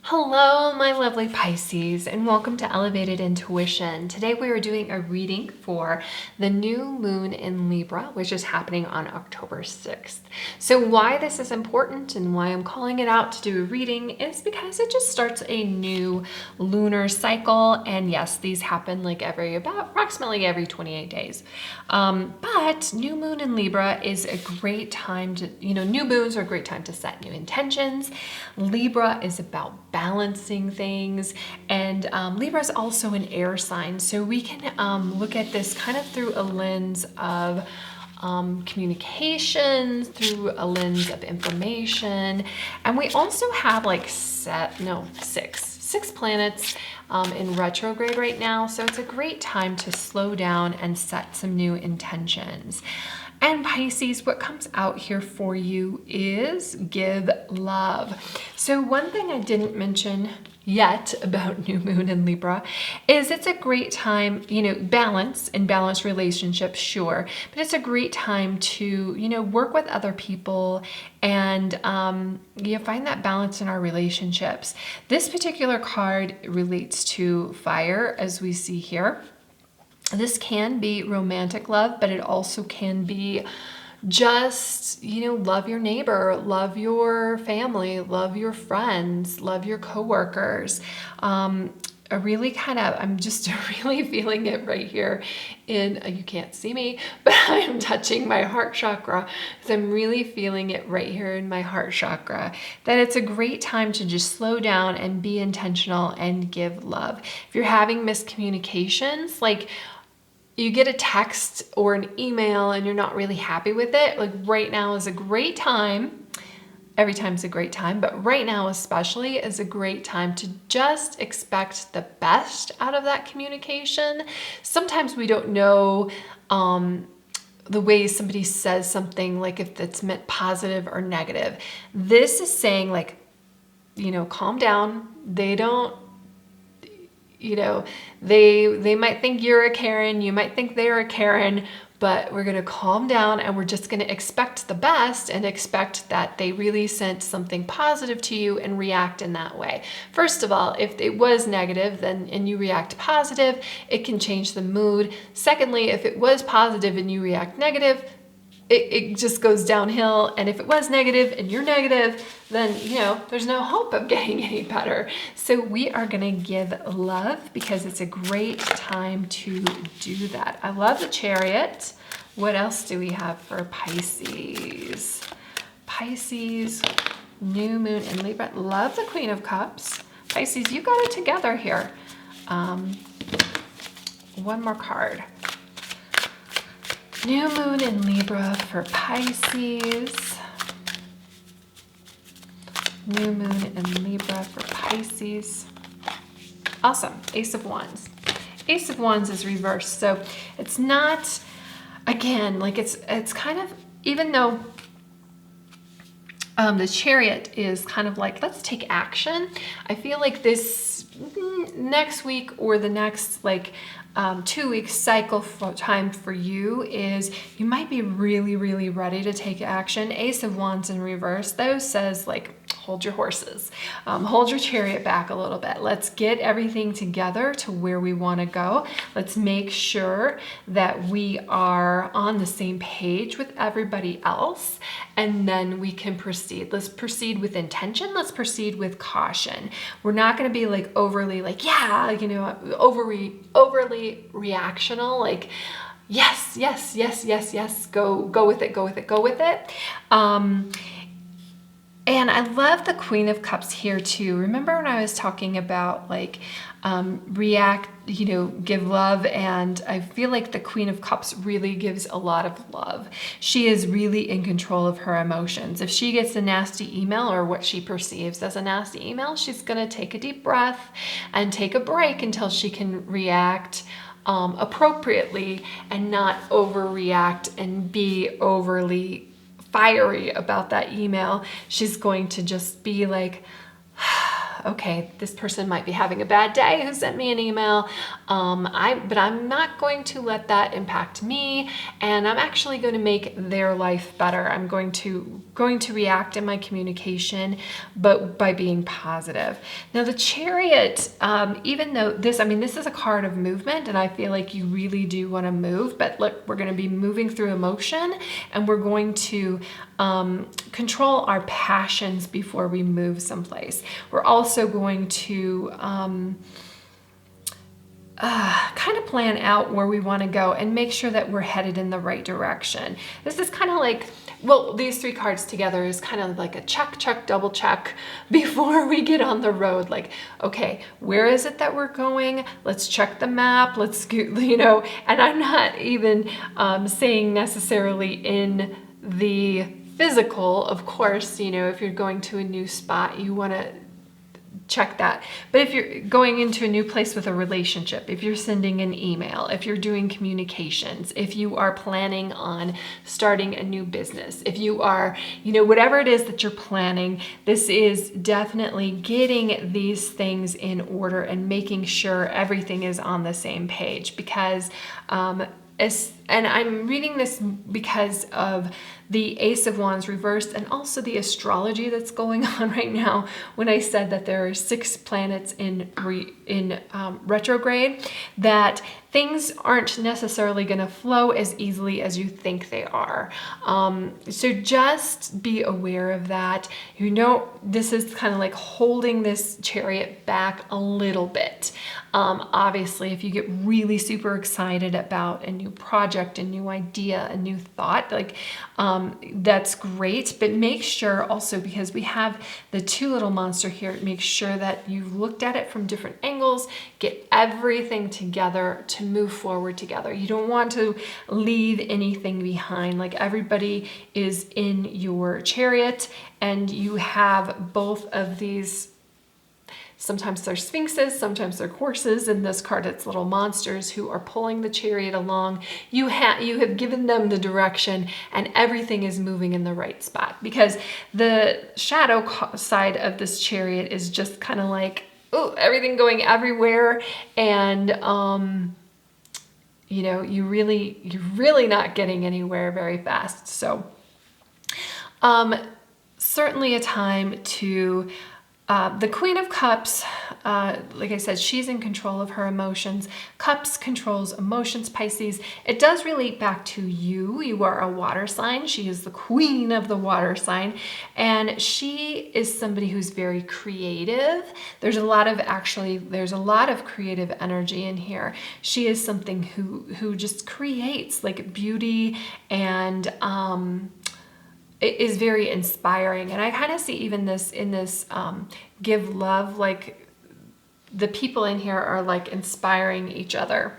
Hello, my lovely Pisces, and welcome to Elevated Intuition. Today we are doing a reading for the new moon in Libra, which is happening on October 6th. So why this is important and why I'm calling it out to do a reading is because it just starts a new lunar cycle. And yes, these happen like approximately every 28 days. But new moon in Libra is a great time to, new moons are a great time to set new intentions. Libra is about balancing things, and Libra is also an air sign, so we can look at this kind of through a lens of communications, through a lens of information. And we also have like six planets in retrograde right now, so it's a great time to slow down and set some new intentions. And Pisces, what comes out here for you is give love. So one thing I didn't mention yet about new moon in Libra is it's a great time, balanced relationships, sure, but it's a great time to, work with other people and find that balance in our relationships. This particular card relates to fire, as we see here. This can be romantic love, but it also can be just, love your neighbor, love your family, love your friends, love your coworkers. I'm just really feeling it right here you can't see me, but I'm touching my heart chakra. So I'm really feeling it right here in my heart chakra, that it's a great time to just slow down and be intentional and give love. If you're having miscommunications, like you get a text or an email and you're not really happy with it, like right now is a great time. Every time's a great time, but right now especially is a great time to just expect the best out of that communication. Sometimes we don't know the way somebody says something, like if it's meant positive or negative. This is saying like, calm down. They don't, they might think you're a Karen, you might think they're a Karen, but we're going to calm down and we're just going to expect the best and expect that they really sent something positive to you and react in that way. First of all, if it was negative and you react positive, it can change the mood. Secondly, if it was positive and you react negative, it just goes downhill. And if it was negative and you're negative, then, there's no hope of getting any better. So we are going to give love because it's a great time to do that. I love the Chariot. What else do we have for Pisces? Pisces, new moon in Libra. Love the Queen of Cups. Pisces, you got it together here. One more card. New moon in Libra for Pisces. New moon in Libra for Pisces. Awesome. Ace of Wands. Ace of Wands is reversed. So it's not, again, like it's kind of, even though the Chariot is kind of like, let's take action. I feel like this next week or the next 2 weeks cycle time for you is you might be really, really ready to take action. Ace of Wands in reverse, though, says hold your horses, hold your Chariot back a little bit. Let's get everything together to where we want to go. Let's make sure that we are on the same page with everybody else, and then we can proceed. Let's proceed with intention. Let's proceed with caution. We're not going to be overly overly reactional, yes, go with it. And I love the Queen of Cups here too. Remember when I was talking about react, give love, and I feel like the Queen of Cups really gives a lot of love. She is really in control of her emotions. If she gets a nasty email or what she perceives as a nasty email, she's going to take a deep breath and take a break until she can react appropriately and not overreact and be overly fiery about that email. She's going to just be like, okay, this person might be having a bad day who sent me an email, but I'm not going to let that impact me, and I'm actually going to make their life better. I'm going to react in my communication, but by being positive. Now the Chariot, even though this is a card of movement, and I feel like you really do want to move, but look, we're going to be moving through emotion, and we're going to control our passions before we move someplace. We're also going to kind of plan out where we want to go and make sure that we're headed in the right direction. This is kind of like, well, these three cards together is kind of like a check, double check before we get on the road. Like, okay, where is it that we're going? Let's check the map. Let's go, and I'm not even saying necessarily in the physical, of course, if you're going to a new spot, you want to check that. But if you're going into a new place with a relationship, if you're sending an email, if you're doing communications, if you are planning on starting a new business, if you are, whatever it is that you're planning, this is definitely getting these things in order and making sure everything is on the same page, because and I'm reading this because of the Ace of Wands reversed and also the astrology that's going on right now when I said that there are 6 planets in retrograde, that things aren't necessarily going to flow as easily as you think they are. So just be aware of that. This is kind of like holding this Chariot back a little bit. Obviously, if you get really super excited about a new project, a new idea, a new thought, that's great. But make sure also, because we have the 2 little monster here, make sure that you've looked at it from different angles, get everything together to move forward together. You don't want to leave anything behind. Like, everybody is in your Chariot, and you have both of these. Sometimes they're sphinxes, sometimes they're horses. In this card, it's little monsters who are pulling the Chariot along. You have given them the direction, and everything is moving in the right spot, because the shadow side of this Chariot is just kind of like, oh, everything going everywhere. And, you're really not getting anywhere very fast. So, certainly a time to, the Queen of Cups, like I said, she's in control of her emotions. Cups controls emotions, Pisces. It does relate back to you. You are a water sign. She is the queen of the water sign. And she is somebody who's very creative. There's a lot of creative energy in here. She is something who just creates like beauty, and it is very inspiring. And I kind of see even this in this give love, like the people in here are like inspiring each other.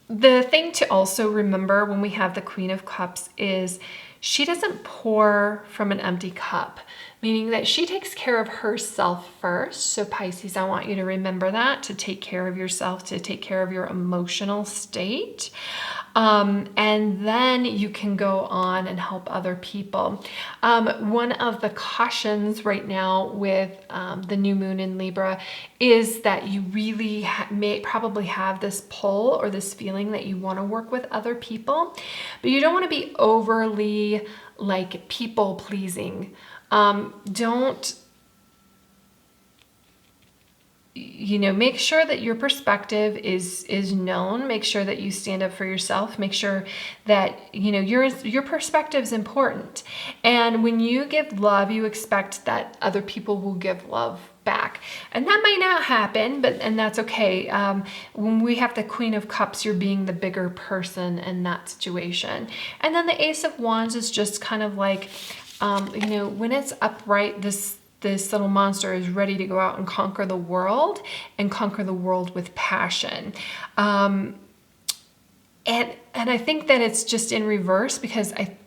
The thing to also remember when we have the Queen of Cups is she doesn't pour from an empty cup, meaning that she takes care of herself first. So Pisces, I want you to remember that, to take care of yourself, to take care of your emotional state. And then you can go on and help other people. One of the cautions right now with the new moon in Libra is that you really may probably have this pull or this feeling that you want to work with other people, but you don't want to be overly like people pleasing. Make sure that your perspective is known. Make sure that you stand up for yourself. Make sure that, your perspective is important. And when you give love, you expect that other people will give love back. And that might not happen, and that's okay. When we have the Queen of Cups, you're being the bigger person in that situation. And then the Ace of Wands is just kind of like, when it's upright, this little monster is ready to go out and conquer the world with passion. And I think that it's just in reverse, because I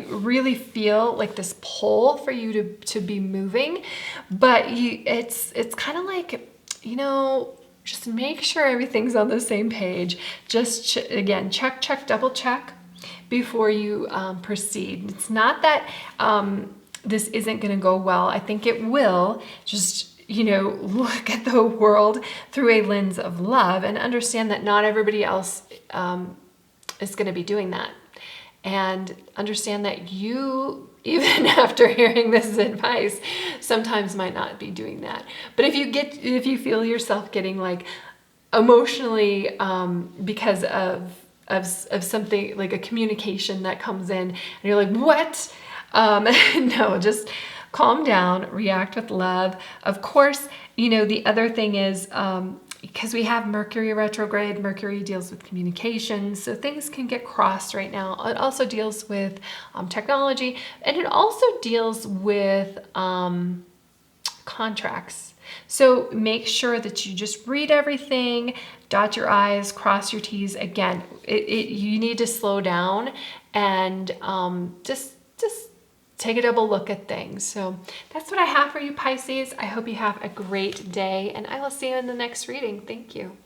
really feel like this pull for you to be moving, but it's kind of like, just make sure everything's on the same page. Just again, check, double check before you proceed. It's not that this isn't going to go well. I think it will. Just, you know, look at the world through a lens of love and understand that not everybody else is going to be doing that. And understand that you, even after hearing this advice, sometimes might not be doing that. But if you feel yourself getting like emotionally because of something like a communication that comes in and you're like, what? No, just calm down, react with love. Of course, you know, the other thing is, because we have Mercury retrograde, Mercury deals with communications, so things can get crossed right now. It also deals with technology, and it also deals with contracts. So make sure that you just read everything, dot your I's, cross your T's. Again, you need to slow down and just take a double look at things. So that's what I have for you, Pisces. I hope you have a great day, and I will see you in the next reading. Thank you.